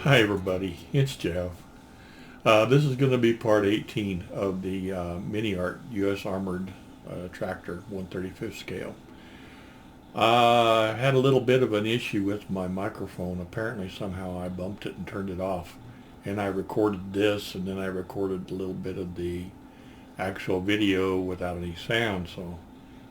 Hi everybody, it's Jeff. This is going to be part 18 of the MiniArt US Armored Tractor 1/35 scale. I had a little bit of an issue with my microphone. Apparently somehow I bumped it and turned it off. And I recorded this and then I recorded a little bit of the actual video without any sound. So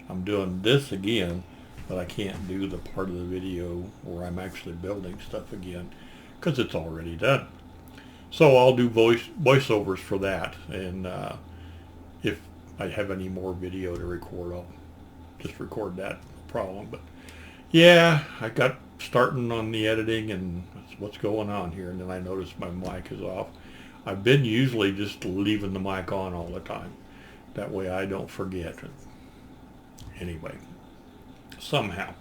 I'm doing this again, but I can't do the part of the video where I'm actually building stuff again because it's already done. So I'll do voiceovers for that, and if I have any more video to record, I'll just record that, no problem. But yeah, I got starting on the editing and that's what's going on here, and then I noticed my mic is off. I've been usually just leaving the mic on all the time. That way I don't forget. Anyway, somehow.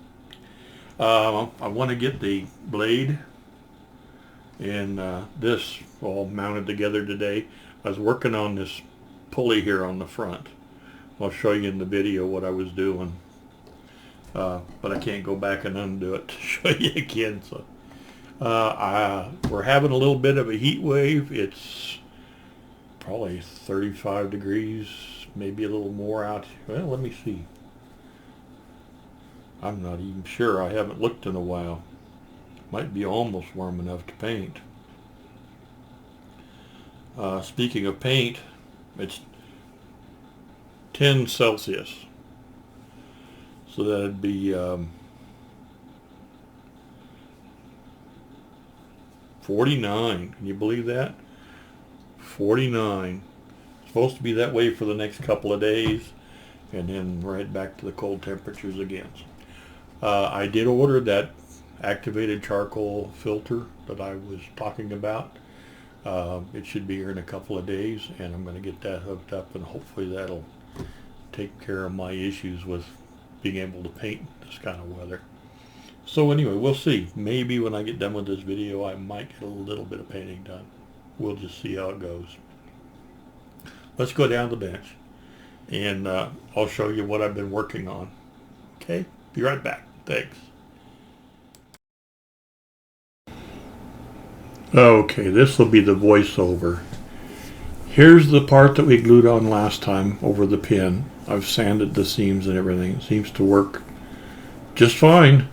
I want to get the blade and this all mounted together today. I was working on this pulley here on the front. I'll show you in the video what I was doing, but I can't go back and undo it to show you again. So we're having a little bit of a heat wave. It's probably 35 degrees, maybe a little more out. Well, let me see. I'm not even sure. I haven't looked in a while. Might be almost warm enough to paint. Speaking of paint, it's 10 Celsius. So that'd be 49. Can you believe that? 49. It's supposed to be that way for the next couple of days, and then right back to the cold temperatures again. I did order that activated charcoal filter that I was talking about. It should be here in a couple of days, and I'm going to get that hooked up, and hopefully that'll take care of my issues with being able to paint this kind of weather. So anyway, we'll see. Maybe when I get done with this video I might get a little bit of painting done. We'll just see how it goes. Let's go down the bench and I'll show you what I've been working on. Okay, be right back. Thanks. Okay, this will be the voiceover. Here's the part that we glued on last time over the pin. I've sanded the seams and everything. It seems to work just fine.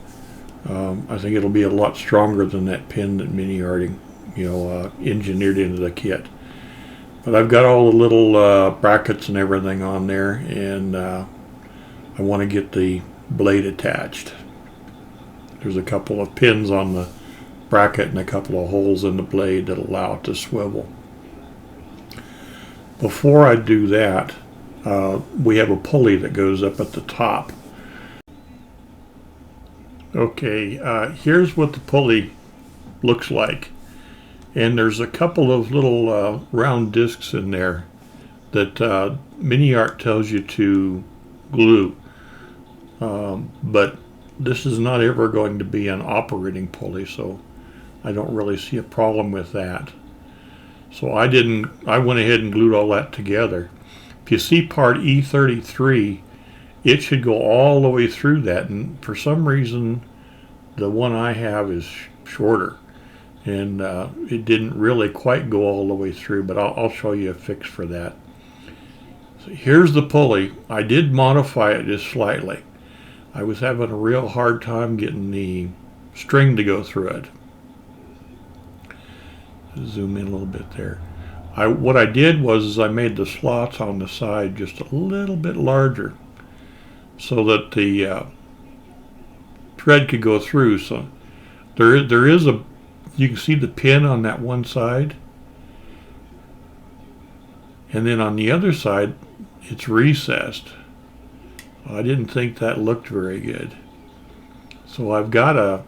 I think it'll be a lot stronger than that pin that MiniArt, engineered into the kit. But I've got all the little brackets and everything on there, and I want to get the blade attached. There's a couple of pins on the bracket and a couple of holes in the blade that allow it to swivel. Before I do that, we have a pulley that goes up at the top. Okay, here's what the pulley looks like, and there's a couple of little round discs in there that MiniArt tells you to glue, but this is not ever going to be an operating pulley, so I don't really see a problem with that. So I went ahead and glued all that together. If you see part E33, it should go all the way through that, and for some reason the one I have is shorter, and it didn't really quite go all the way through, but I'll show you a fix for that. So here's the pulley. I did modify it just slightly. I was having a real hard time getting the string to go through it. Zoom in a little bit there. What I did was I made the slots on the side just a little bit larger so that the thread could go through. So there is you can see the pin on that one side, and then on the other side it's recessed. I didn't think that looked very good, so I've got a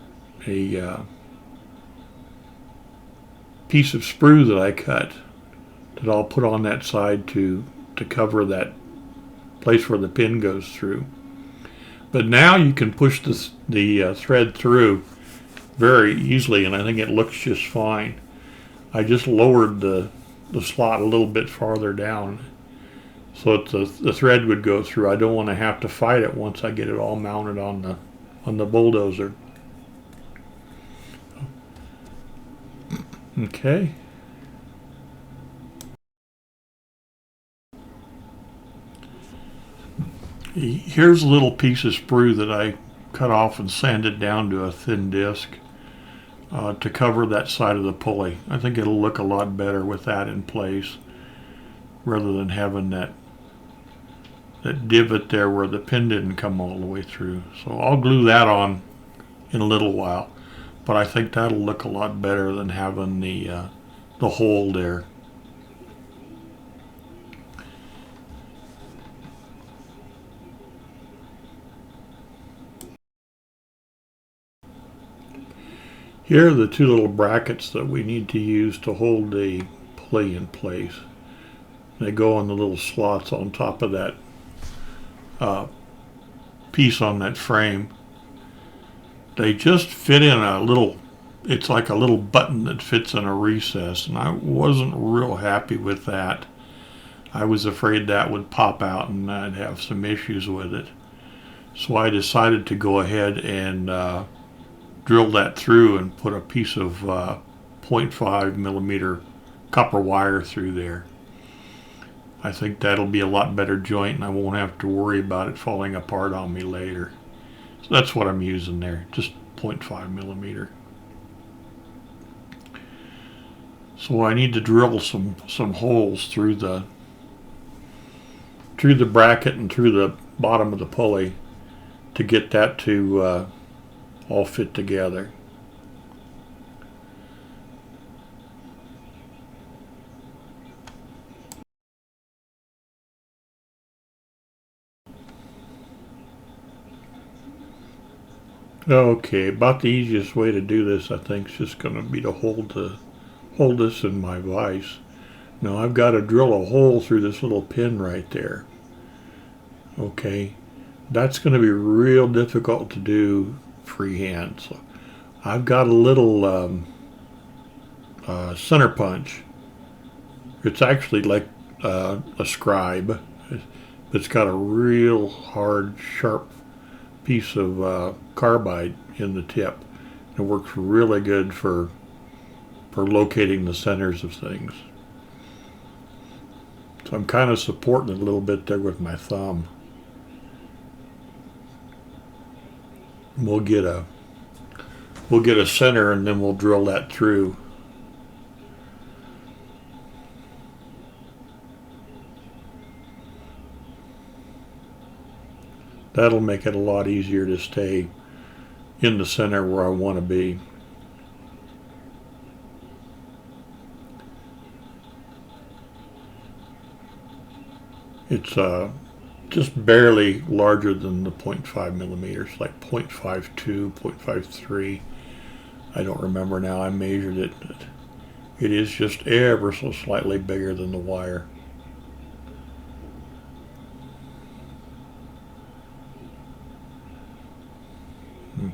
piece of sprue that I cut that I'll put on that side to cover that place where the pin goes through. But now you can push the thread through very easily, and I think it looks just fine. I just lowered the slot a little bit farther down so that the thread would go through. I don't want to have to fight it once I get it all mounted on the bulldozer. Okay. Here's a little piece of sprue that I cut off and sanded down to a thin disc to cover that side of the pulley. I think it'll look a lot better with that in place rather than having that divot there where the pin didn't come all the way through. So I'll glue that on in a little while, but I think that'll look a lot better than having the hole there. Here are the two little brackets that we need to use to hold the pulley in place. They go in the little slots on top of that piece on that frame. They just fit in a little, it's like a little button that fits in a recess, and I wasn't real happy with that. I was afraid that would pop out and I'd have some issues with it. So I decided to go ahead and drill that through and put a piece of 0.5 millimeter copper wire through there. I think that'll be a lot better joint and I won't have to worry about it falling apart on me later. So that's what I'm using there, just 0.5 millimeter. So I need to drill some holes through the bracket and through the bottom of the pulley to get that to all fit together. Okay, about the easiest way to do this, I think, is just going to be to hold this in my vise. Now I've got to drill a hole through this little pin right there. Okay, that's going to be real difficult to do freehand. So I've got a little center punch. It's actually like a scribe. It's got a real hard, sharp piece of carbide in the tip. It works really good for locating the centers of things. So I'm kind of supporting it a little bit there with my thumb. We'll get a center and then we'll drill that through. That'll make it a lot easier to stay in the center where I want to be. It's just barely larger than the 0.5 millimeters, like 0.52, 0.53. I don't remember now. I measured it. It is just ever so slightly bigger than the wire.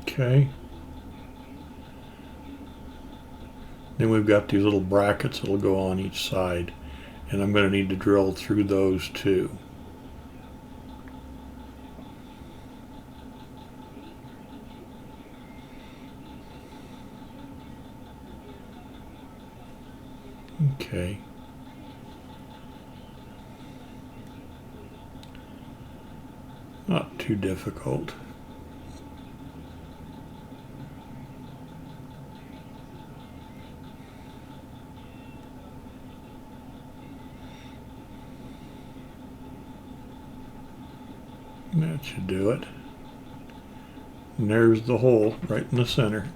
Okay. Then we've got these little brackets that'll go on each side, and I'm going to need to drill through those too. Okay. Not too difficult. That should do it. And there's the hole right in the center.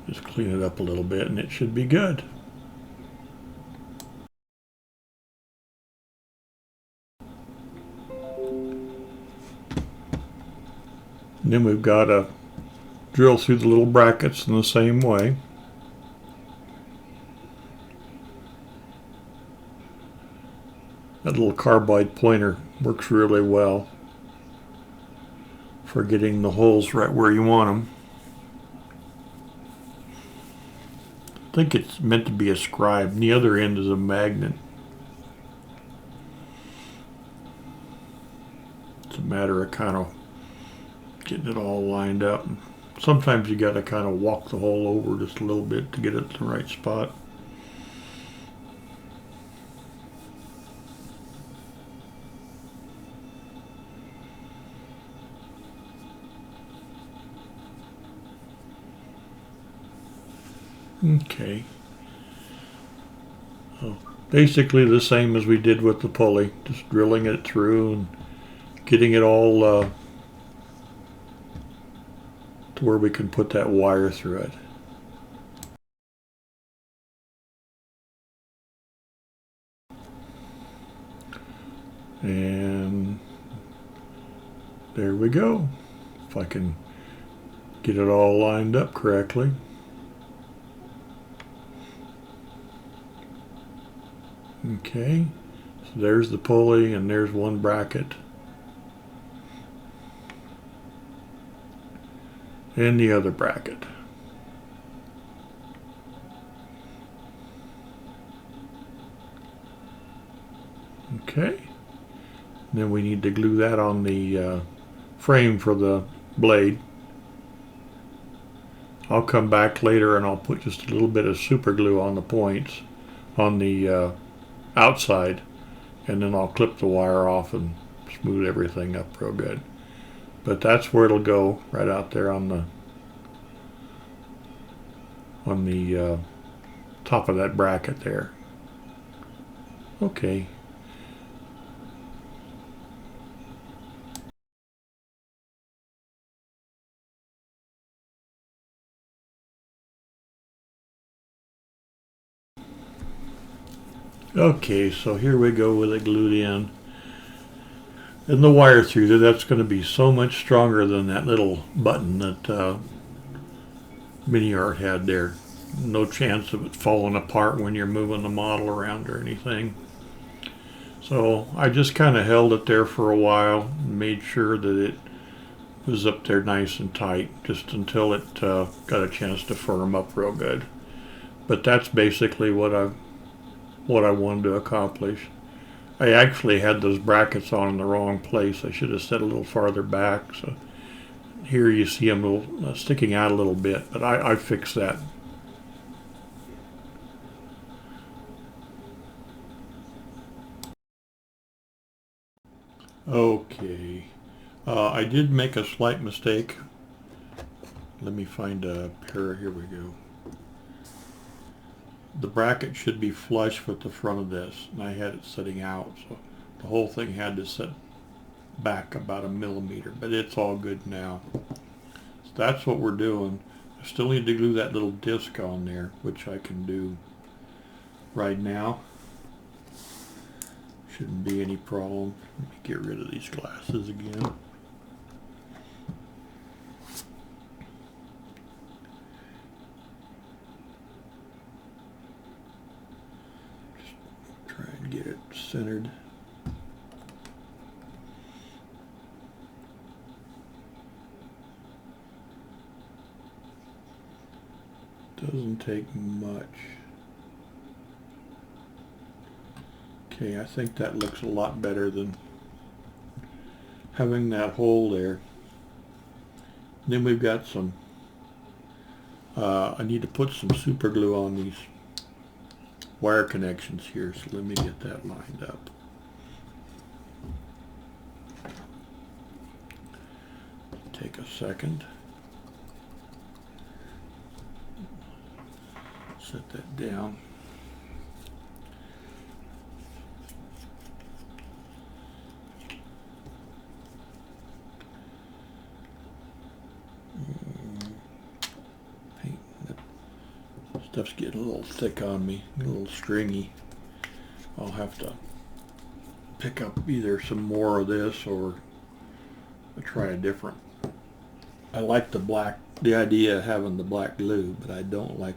Just clean it up a little bit and it should be good. And then we've got to drill through the little brackets in the same way. That little carbide pointer works really well for getting the holes right where you want them. I think it's meant to be a scribe, and the other end is a magnet. It's a matter of kind of getting it all lined up and sometimes you got to kind of walk the hole over just a little bit to get it to the right spot. Okay. So basically the same as we did with the pulley, just drilling it through and getting it all to where we can put that wire through it. And there we go. If I can get it all lined up correctly. Okay, so there's the pulley and there's one bracket. And the other bracket. Okay, then we need to glue that on the frame for the blade. I'll come back later and I'll put just a little bit of super glue on the points on the outside, and then I'll clip the wire off and smooth everything up real good. But that's where it'll go, right out there on the top of that bracket there. Okay. Okay, so here we go with it glued in. And the wire through there, that's going to be so much stronger than that little button that MiniArt had there. No chance of it falling apart when you're moving the model around or anything. So I just kind of held it there for a while and made sure that it was up there nice and tight just until it got a chance to firm up real good. But that's basically what I wanted to accomplish. I actually had those brackets on in the wrong place. I should have set a little farther back. So here you see them sticking out a little bit, but I fixed that. Okay, I did make a slight mistake. Let me find a pair. Here we go. The bracket should be flush with the front of this, and I had it sitting out, so the whole thing had to sit back about 1 millimeter, but it's all good now. So that's what we're doing. I still need to glue that little disc on there, which I can do right now. Shouldn't be any problem. Let me get rid of these glasses again. Just try and get it centered. Doesn't take much. Okay, I think that looks a lot better than having that hole there. Then we've got some, I need to put some super glue on these wire connections here, so let me get that lined up. Take a second. Set that down. Paint. That stuff's getting a little thick on me, a little stringy. I'll have to pick up either some more of this or try a different. I like the idea of having the black glue, but I don't like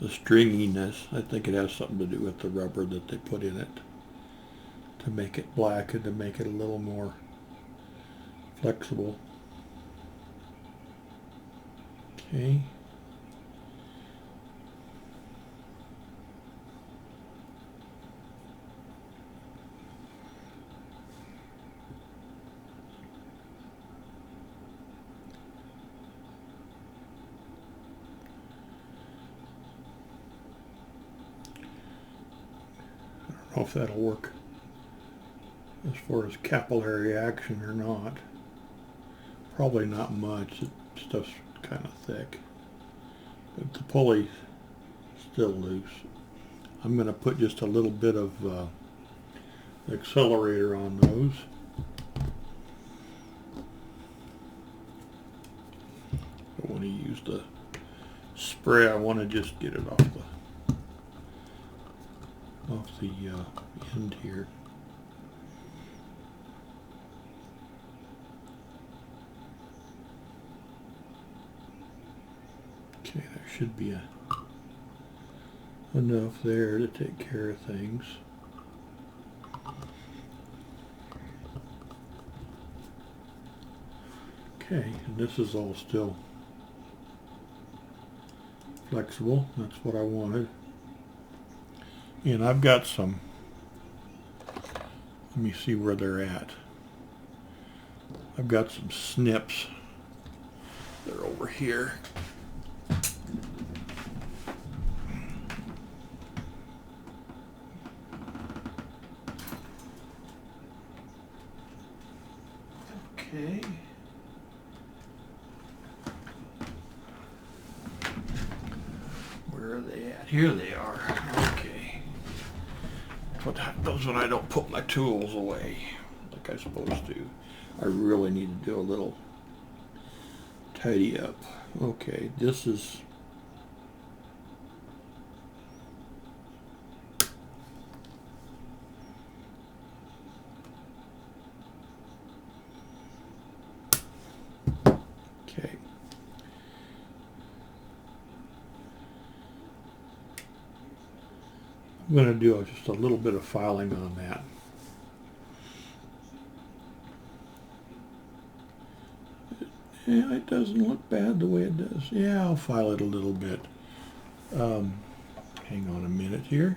the stringiness. I think it has something to do with the rubber that they put in it to make it black and to make it a little more flexible. Okay. know if that'll work as far as capillary action or not. Probably not much. The stuff's kind of thick. But the pulley's still loose. I'm going to put just a little bit of accelerator on those. I want to use the spray. I want to just get it off the end here. Okay, there should be enough there to take care of things. Okay, and this is all still flexible. That's what I wanted. And I've got some, let me see where they're at. I've got some snips. They're over here. Okay. Where are they at? Here they are. Okay. What happens when I don't put my tools away like I'm supposed to? I really need to do a little tidy up. Okay, this is okay. I'm going to do just a little bit of filing on that. Yeah, it doesn't look bad the way it does. Yeah, I'll file it a little bit. Hang on a minute here.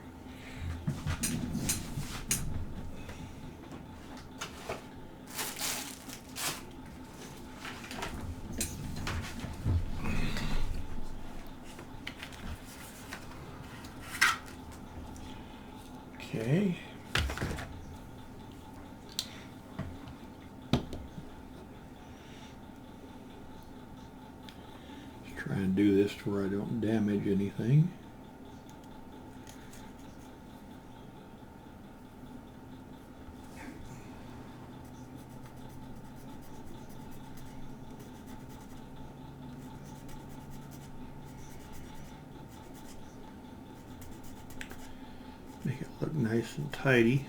Okay. Try and do this to where I don't damage anything. Make it look nice and tidy.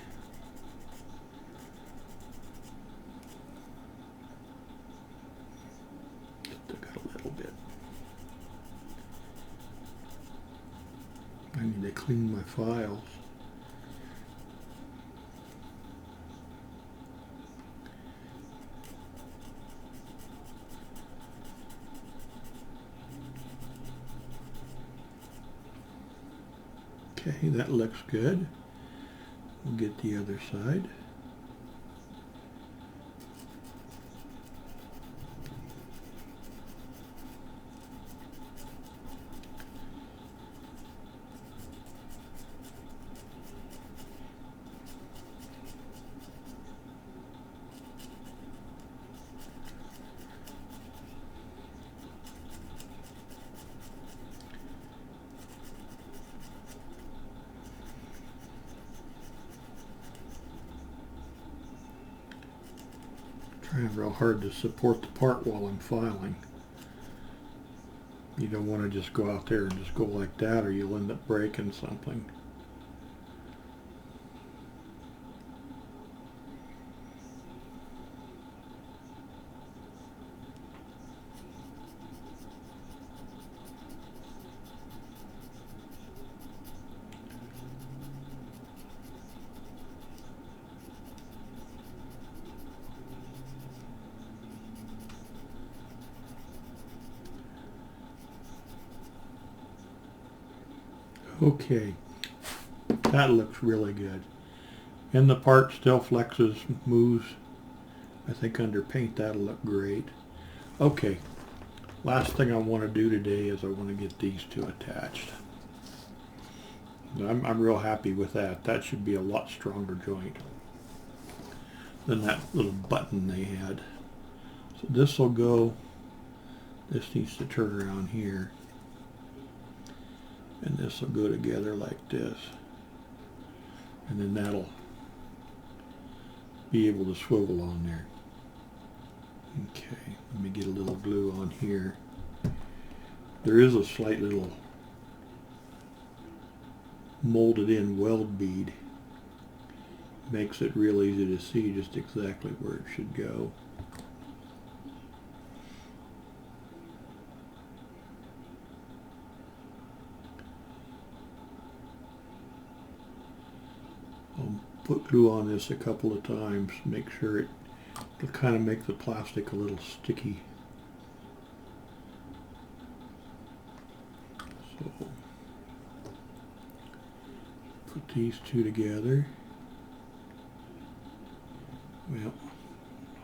Still got a little bit. I need to clean my files. Okay, that looks good. We'll get the other side. Trying real hard to support the part while I'm filing. You don't want to just go out there and just go like that, or you'll end up breaking something. Okay, that looks really good. And the part still flexes, moves. I think under paint that'll look great. Okay, last thing I want to do today is I want to get these two attached. I'm real happy with that. That should be a lot stronger joint than that little button they had. So this will go, this needs to turn around here, and this will go together like this, and then that'll be able to swivel on there. Okay, let me get a little glue on here. There is a slight little molded in weld bead. Makes it real easy to see just exactly where it should go. I'll put glue on this a couple of times, make sure it'll kind of make the plastic a little sticky. So put these two together. Well,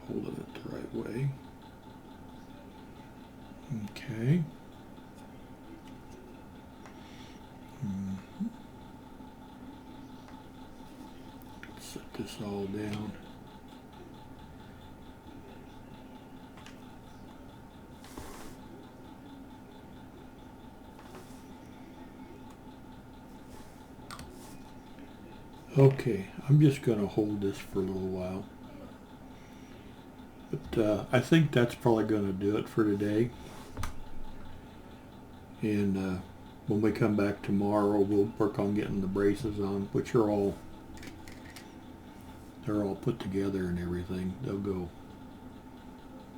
holding it the right way. Okay. Set this all down. Okay, I'm just going to hold this for a little while. But I think that's probably going to do it for today. And when we come back tomorrow, we'll work on getting the braces on, which are all, they're all put together and everything. They'll go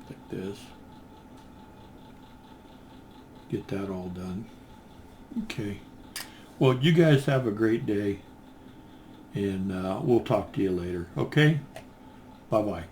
like this. Get that all done. Okay. Well, you guys have a great day, and we'll talk to you later. Okay? Bye-bye.